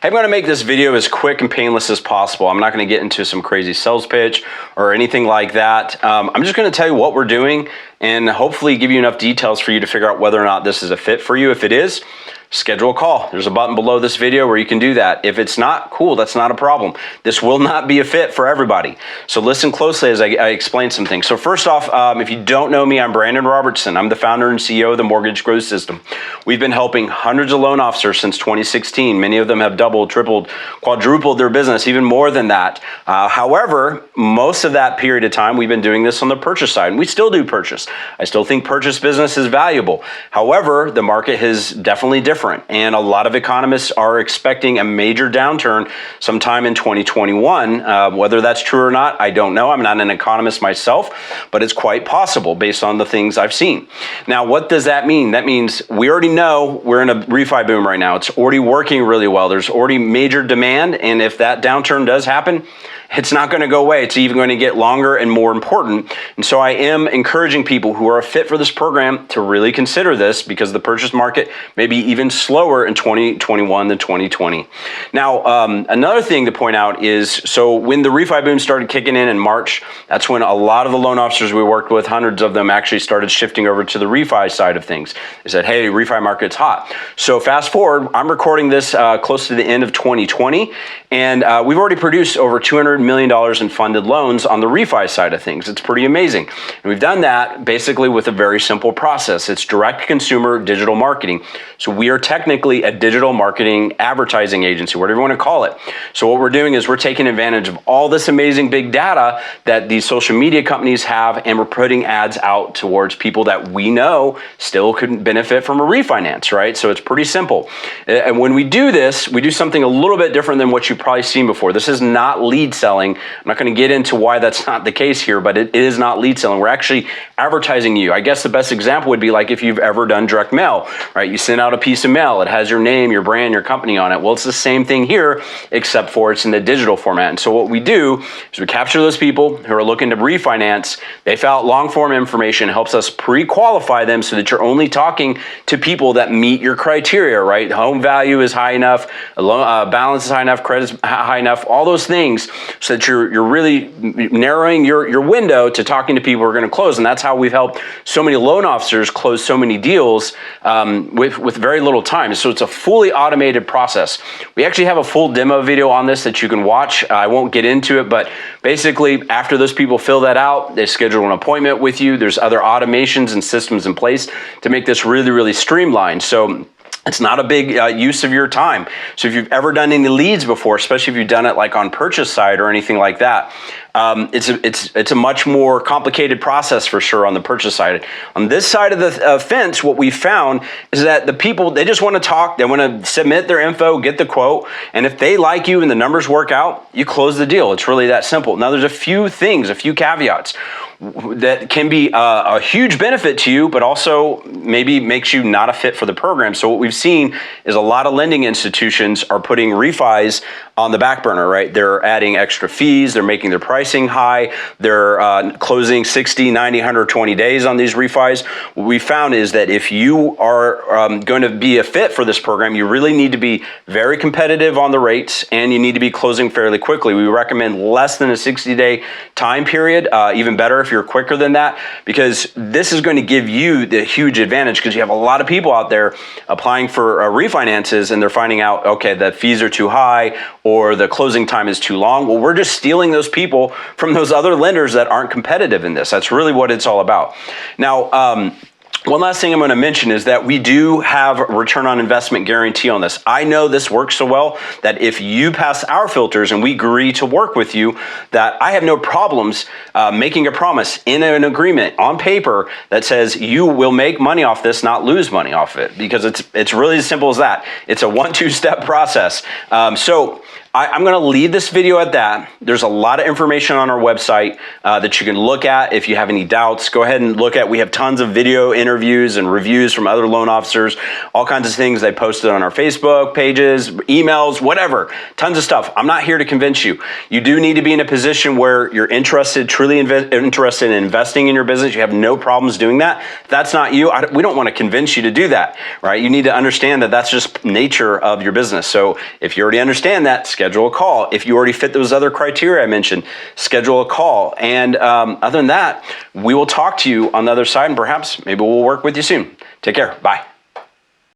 Hey, I'm going to make this video as quick and painless as possible. I'm not going to get into some crazy sales pitch or anything like that. I'm just going to tell you what we're doing and hopefully give you enough details for you to figure out whether or not this is a fit for you. If it is, schedule a call. There's a button below this video where you can do that. If it's not, cool, that's not a problem. This will not be a fit for everybody. So listen closely as I explain some things. So first off, if you don't know me, I'm Brandon Robertson. I'm the founder and CEO of the Mortgage Growth System. We've been helping hundreds of loan officers since 2016. Many of them have doubled, tripled, quadrupled their business, even more than that. However, most of that period of time, we've been doing this on the purchase side, and we still do purchase. I still think purchase business is valuable. However, the market is definitely different. And a lot of economists are expecting a major downturn sometime in 2021. Whether that's true or not, I don't know. I'm not an economist myself, but it's quite possible based on the things I've seen. Now, what does that mean? That means we already know we're in a refi boom right now. It's already working really well. There's already major demand. And if that downturn does happen, it's not going to go away. It's even going to get longer and more important. And so I am encouraging people who are a fit for this program to really consider this, because the purchase market may be even slower in 2021 than 2020. Now, another thing to point out is, so when the refi boom started kicking in March, that's when a lot of the loan officers we worked with, hundreds of them, actually started shifting over to the refi side of things. They said, hey, refi market's hot. So fast forward, I'm recording this close to the end of 2020, and we've already produced over $200 million in funded loans on the refi side of things. It's pretty amazing. And we've done that basically with a very simple process. It's direct consumer digital marketing. So we are technically a digital marketing advertising agency, whatever you want to call it. So what we're doing is we're taking advantage of all this amazing big data that these social media companies have, and we're putting ads out towards people that we know still could benefit from a refinance, right? So it's pretty simple. And when we do this, we do something a little bit different than what you've probably seen before. This is not lead selling. I'm not going to get into why that's not the case here, but it is not lead selling. We're actually advertising you. I guess the best example would be like if you've ever done direct mail, right? You send out a piece of mail. It has your name, your brand, your company on it. Well, it's the same thing here, except for it's in the digital format. And so what we do is we capture those people who are looking to refinance. They fill out long form information, helps us pre-qualify them so that you're only talking to people that meet your criteria, right? Home value is high enough, balance is high enough, credit is high enough, all those things, so that you're really narrowing your window to talking to people who are going to close. And that's how we've helped so many loan officers close so many deals with very little time. So it's a fully automated process. We actually have a full demo video on this that you can watch. I won't get into it, but basically after those people fill that out, they schedule an appointment with you. There's other automations and systems in place to make this really, really streamlined. So it's not a big use of your time. So if you've ever done any leads before, especially if you've done it like on purchase side or anything like that, it's a much more complicated process for sure on the purchase side. On this side of the fence, what we found is that the people, they just want to talk, they want to submit their info, get the quote, and if they like you and the numbers work out, you close the deal. It's really that simple. Now there's a few things, a few caveats that can be a huge benefit to you, but also maybe makes you not a fit for the program. So what we've seen is a lot of lending institutions are putting refis on the back burner, right? They're adding extra fees, they're making their pricing high, they're closing 60, 90, 120 days on these refis. What we found is that if you are going to be a fit for this program, you really need to be very competitive on the rates, and you need to be closing fairly quickly. We recommend less than a 60-day time period, even better if you're quicker than that, because this is going to give you the huge advantage, because you have a lot of people out there applying for refinances and they're finding out, okay, the fees are too high or the closing time is too long. Well, we're just stealing those people from those other lenders that aren't competitive in this. That's really what it's all about. Now, one last thing I'm going to mention is that we do have a return on investment guarantee on this. I know this works so well that if you pass our filters and we agree to work with you, that I have no problems making a promise in an agreement on paper that says you will make money off this, not lose money off it, because it's really as simple as that. It's a 1-2 step process. I'm going to leave this video at that. There's a lot of information on our website that you can look at. If you have any doubts, go ahead and look at. We have tons of video interviews and reviews from other loan officers, all kinds of things they posted on our Facebook pages, emails, whatever, tons of stuff. I'm not here to convince you. You do need to be in a position where you're interested, truly interested in investing in your business. You have no problems doing that. If that's not you, we don't want to convince you to do that, right? You need to understand that that's just nature of your business. So if you already understand that, schedule a call. If you already fit those other criteria I mentioned, schedule a call. And other than that, we will talk to you on the other side, and perhaps maybe we'll work with you soon. Take care. Bye.